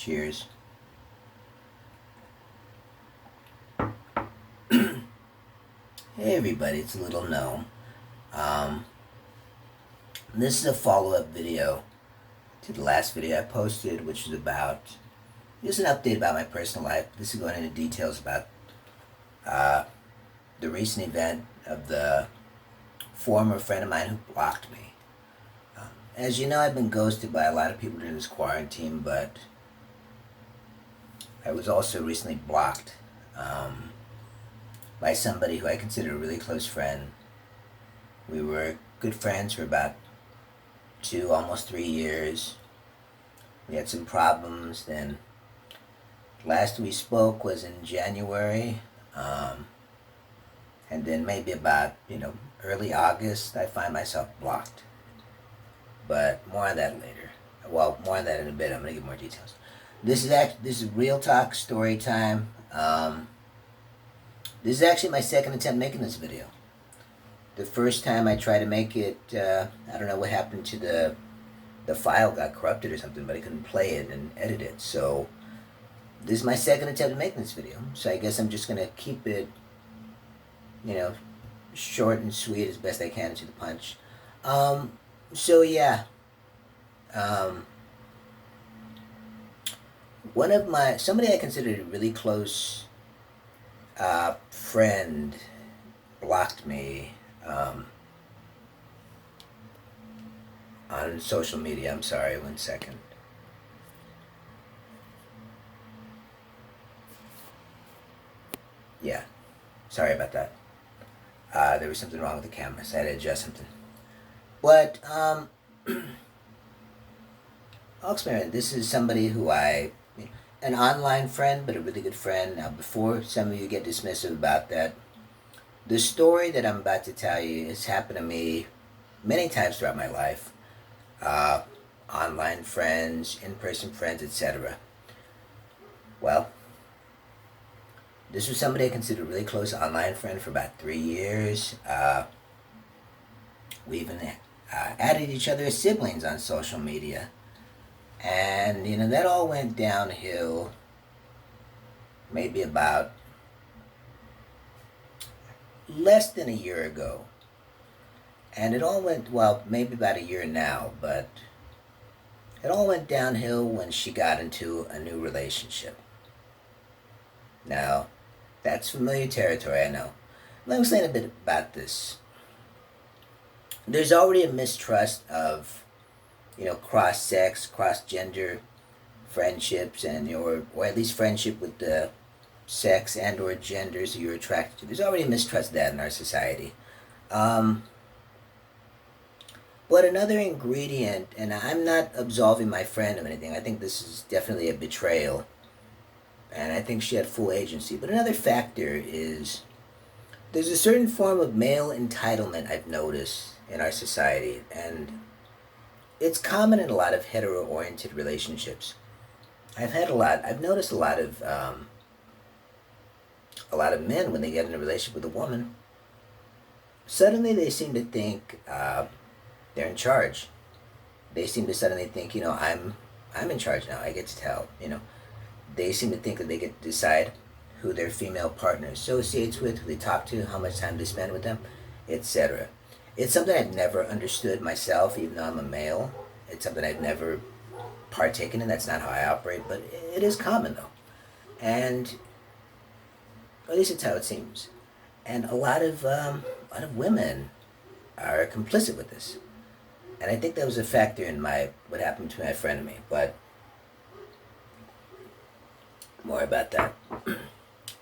Cheers. Hey everybody, it's Little Gnome. Um, this is a follow-up video to the last video I posted, which was about just an update about my personal life. This is going into details about uh, the recent event of the former friend of mine who blocked me. As you know, I've been ghosted by a lot of people during this quarantine, but I was also recently blocked by somebody who I consider a really close friend. We were good friends for about 2, almost 3 years. We had some problems. Then last we spoke was in January, and then maybe about early August I find myself blocked. But more on that later. Well, more on that in a bit. I'm gonna give more details. This is real talk story time. This is actually my second attempt making this video. The first time I tried to make it, I don't know what happened to the file, got corrupted or something, but I couldn't play it and edit it. So this is my second attempt at making this video. So I guess I'm just gonna keep it, short and sweet as best I can, to the punch. So yeah. Somebody I considered a really close friend blocked me on social media. I'm sorry, 1 second. Yeah, sorry about that. There was something wrong with the camera, so I had to adjust something. But I'll explain. This is somebody who an online friend, but a really good friend. Now, before some of you get dismissive about that, the story that I'm about to tell you has happened to me many times throughout my life. Online friends, in-person friends, etc. Well, this was somebody I considered a really close online friend for about 3 years. We even added each other as siblings on social media. And, that all went downhill maybe about less than a year ago. And it all went, well, maybe about a year now, but it all went downhill when she got into a new relationship. Now, that's familiar territory, I know. Let me explain a bit about this. There's already a mistrust of cross-sex, cross-gender friendships, and or at least friendship with the sex and or genders you're attracted to. There's already a mistrust of that in our society. But another ingredient, and I'm not absolving my friend of anything, I think this is definitely a betrayal, and I think she had full agency. But another factor is there's a certain form of male entitlement I've noticed in our society, and it's common in a lot of hetero-oriented relationships. I've noticed a lot of men, when they get in a relationship with a woman, suddenly they seem to think they're in charge. They seem to suddenly think, I'm in charge now. I get to tell. They seem to think that they get to decide who their female partner associates with, who they talk to, how much time they spend with them, etc. It's something I've never understood myself, even though I'm a male. It's something I've never partaken in. That's not how I operate, but it is common, though. And at least it's how it seems. And a lot of women are complicit with this. And I think that was a factor in what happened to my friend and me. But more about that.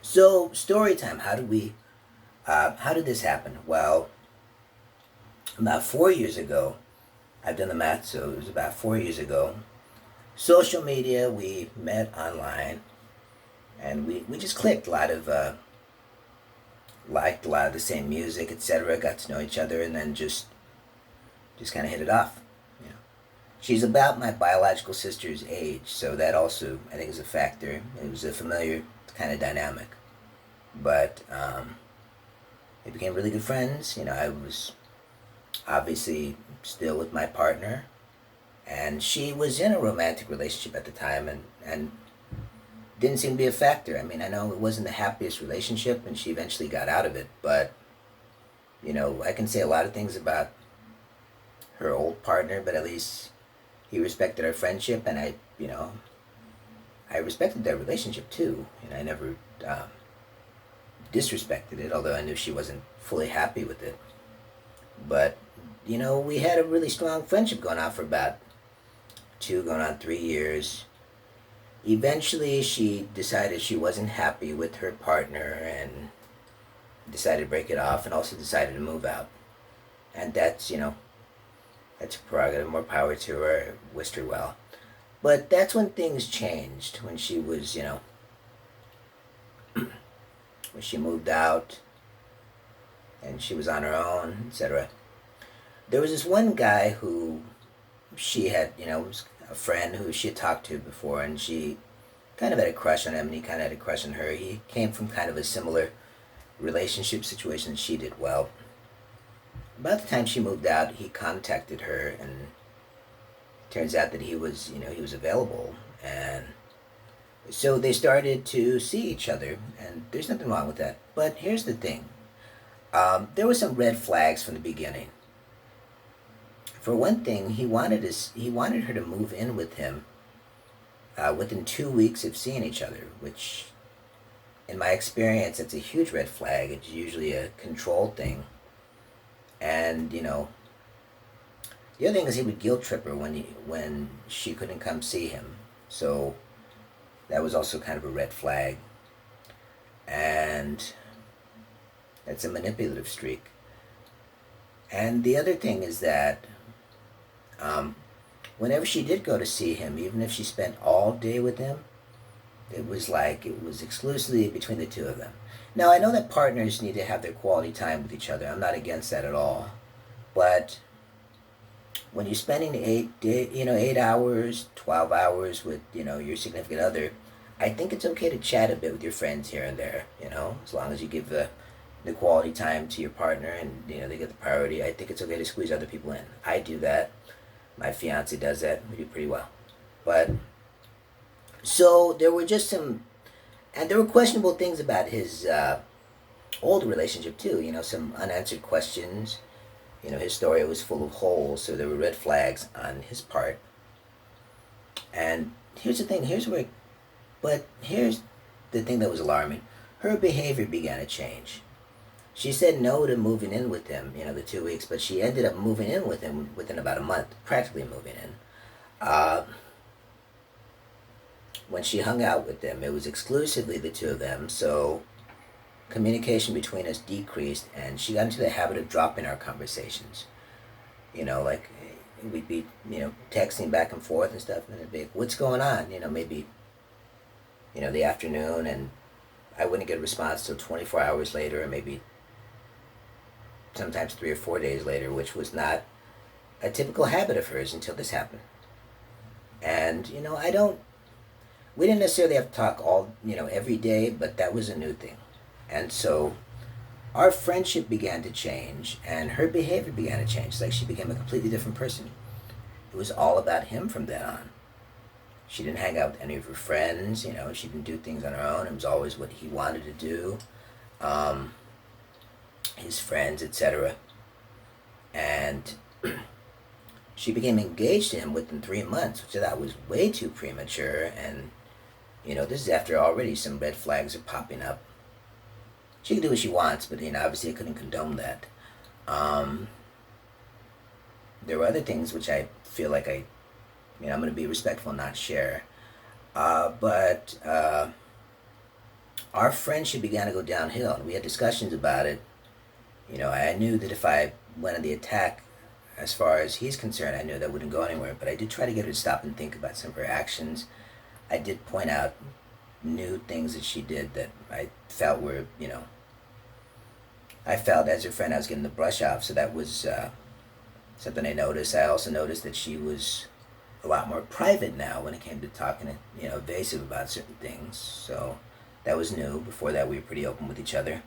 So, story time. How did this happen? Well, about 4 years ago, I've done the math, so it was about 4 years ago. Social media, we met online, and we just clicked. Liked a lot of the same music, etc. Got to know each other, and then just kind of hit it off. She's about my biological sister's age, so that also, I think, is a factor. It was a familiar kind of dynamic. But we became really good friends. I was obviously still with my partner, And she was in a romantic relationship at the time, and didn't seem to be a factor. I mean, I know it wasn't the happiest relationship, and she eventually got out of it, but, I can say a lot of things about her old partner, but at least he respected our friendship, and I respected their relationship too, and I never disrespected it, although I knew she wasn't fully happy with it. But, we had a really strong friendship going on for about 3 years. Eventually, she decided she wasn't happy with her partner and decided to break it off, and also decided to move out. And that's a prerogative, more power to her, wished her well. But that's when things changed, when she was, when she moved out and she was on her own, etc. There was this one guy who she had, was a friend who she had talked to before, and she kind of had a crush on him, and he kind of had a crush on her. He came from kind of a similar relationship situation as she did. Well, about the time she moved out, he contacted her, and it turns out that he was available, and so they started to see each other, and there's nothing wrong with that. But here's the thing: there were some red flags from the beginning. For one thing, he wanted her to move in with him within 2 weeks of seeing each other, which, in my experience, it's a huge red flag. It's usually a control thing. And, the other thing is he would guilt trip her when she couldn't come see him. So that was also kind of a red flag. And that's a manipulative streak. And the other thing is that whenever she did go to see him, even if she spent all day with him, it was exclusively between the two of them. Now, I know that partners need to have their quality time with each other. I'm not against that at all. But when you're spending 8 hours, 12 hours with, your significant other, I think it's okay to chat a bit with your friends here and there, as long as you give the quality time to your partner and, they get the priority. I think it's okay to squeeze other people in. I do that. My fiance does that. We do pretty well. But, so there were just and there were questionable things about his old relationship too, some unanswered questions. His story was full of holes, so there were red flags on his part. And here's the thing, here's the thing that was alarming. Her behavior began to change. She said no to moving in with him, the 2 weeks, but she ended up moving in with him within about a month, practically moving in. When she hung out with them, it was exclusively the two of them, so communication between us decreased, and she got into the habit of dropping our conversations. Like, we'd be, texting back and forth and stuff, and it'd be, what's going on? Maybe, the afternoon, and I wouldn't get a response till 24 hours later, or maybe sometimes 3 or 4 days later, which was not a typical habit of hers until this happened. And, we didn't necessarily have to talk every day, but that was a new thing. And so our friendship began to change, and her behavior began to change. It's like she became a completely different person. It was all about him from then on. She didn't hang out with any of her friends, she didn't do things on her own. It was always what he wanted to do, his friends, etc. And she became engaged to him within 3 months, which I thought was way too premature. And, this is after already some red flags are popping up. She can do what she wants, but, obviously I couldn't condone that. There were other things which I feel like I'm going to be respectful and not share. But our friendship began to go downhill, and we had discussions about it. I knew that if I went on the attack, as far as he's concerned, I knew that wouldn't go anywhere. But I did try to get her to stop and think about some of her actions. I did point out new things that she did that I felt were, I felt as her friend I was getting the brush off. So that was something I noticed. I also noticed that she was a lot more private now when it came to talking, evasive about certain things. So that was new. Before that, we were pretty open with each other.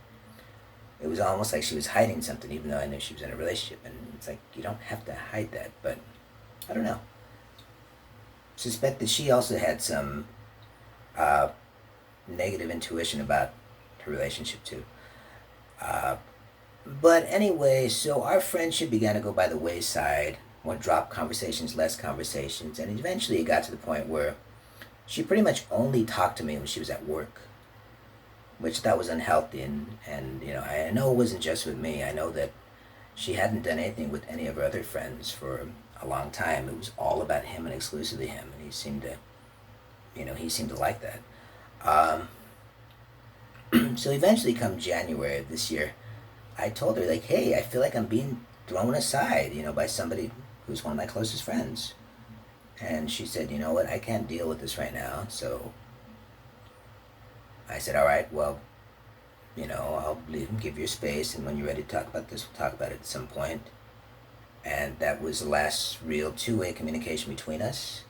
It was almost like she was hiding something, even though I knew she was in a relationship. And it's like, you don't have to hide that, but I don't know. suspect that she also had some uh, negative intuition about her relationship too. Uh, but anyway, so our friendship began to go by the wayside. More drop conversations, less conversations, and eventually it got to the point where she pretty much only talked to me when she was at work, which that was unhealthy. And you know, I know it wasn't just with me. I know that she hadn't done anything with any of her other friends for a long time. It was all about him and exclusively him, and he seemed to, you know, he seemed to like that. So eventually, come January of this year, I told her like, "Hey, I feel like I'm being thrown aside, you know, by somebody who's one of my closest friends." And she said, "You know what? I can't deal with this right now." So I said, "All right, well, you know, I'll leave and give you space, and when you're ready to talk about this, we'll talk about it at some point." And that was the last real two-way communication between us.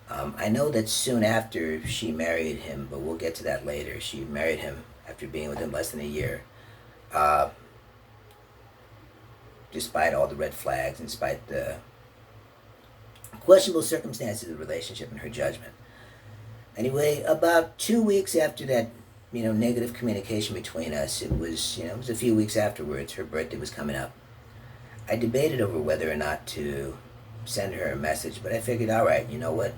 I know that soon after she married him, but we'll get to that later. She married him after being with him less than a year. Uh, Despite all the red flags and despite the questionable circumstances of the relationship in her judgment. Anyway, about 2 weeks after that, you know, negative communication between us, it was, you know, it was a few weeks afterwards, her birthday was coming up. I debated over whether or not to send her a message, but I figured, all right, you know what?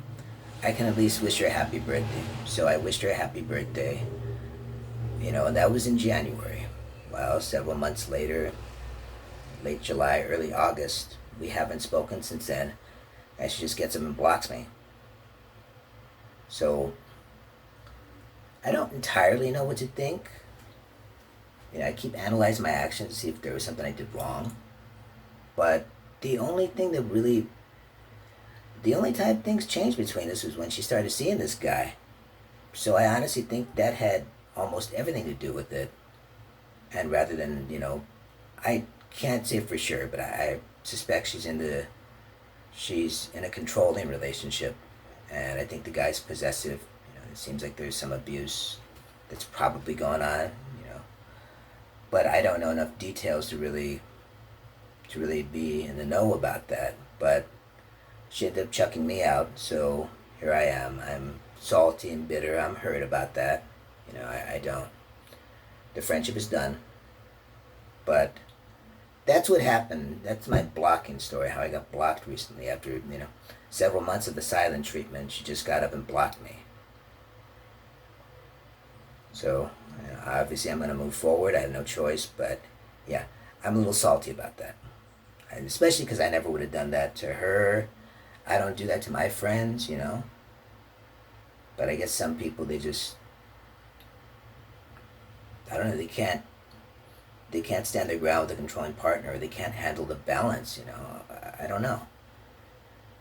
I can at least wish her a happy birthday. So I wished her a happy birthday, you know, and that was in January. Well, several months later, late July, early August, we haven't spoken since then, and she just gets up and blocks me. So I don't entirely know what to think. You know, I keep analyzing my actions to see if there was something I did wrong. But the only thing that really, the only time things changed between us was when she started seeing this guy. So I honestly think that had almost everything to do with it. And rather than, you know, I can't say for sure, but I suspect she's in a controlling relationship. And I think the guy's possessive. You know, it seems like there's some abuse that's probably going on, you know. But I don't know enough details to really be in the know about that. But she ended up chucking me out, so here I am. I'm salty and bitter. I'm hurt about that. You know, I don't. The friendship is done. But that's what happened. That's my blocking story, how I got blocked recently after, you know, several months of the silent treatment. She just got up and blocked me. So, you know, obviously I'm going to move forward. I have no choice, but yeah, I'm a little salty about that. And especially because I never would have done that to her. I don't do that to my friends, you know. But I guess some people, they just, I don't know, they can't stand their ground with a controlling partner, or they can't handle the balance, you know. I don't know.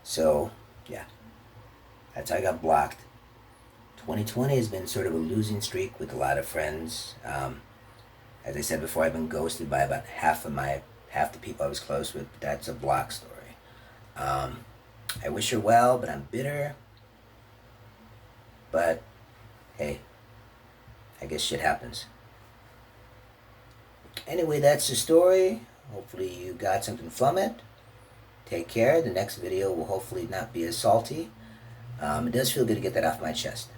So, yeah, that's how I got blocked. 2020 has been sort of a losing streak with a lot of friends. As I said before, I've been ghosted by about half the people I was close with. But that's a block story. I wish her well, but I'm bitter. But hey, I guess shit happens. Anyway, that's the story. Hopefully you got something from it. Take care. The next video will hopefully not be as salty. It does feel good to get that off my chest.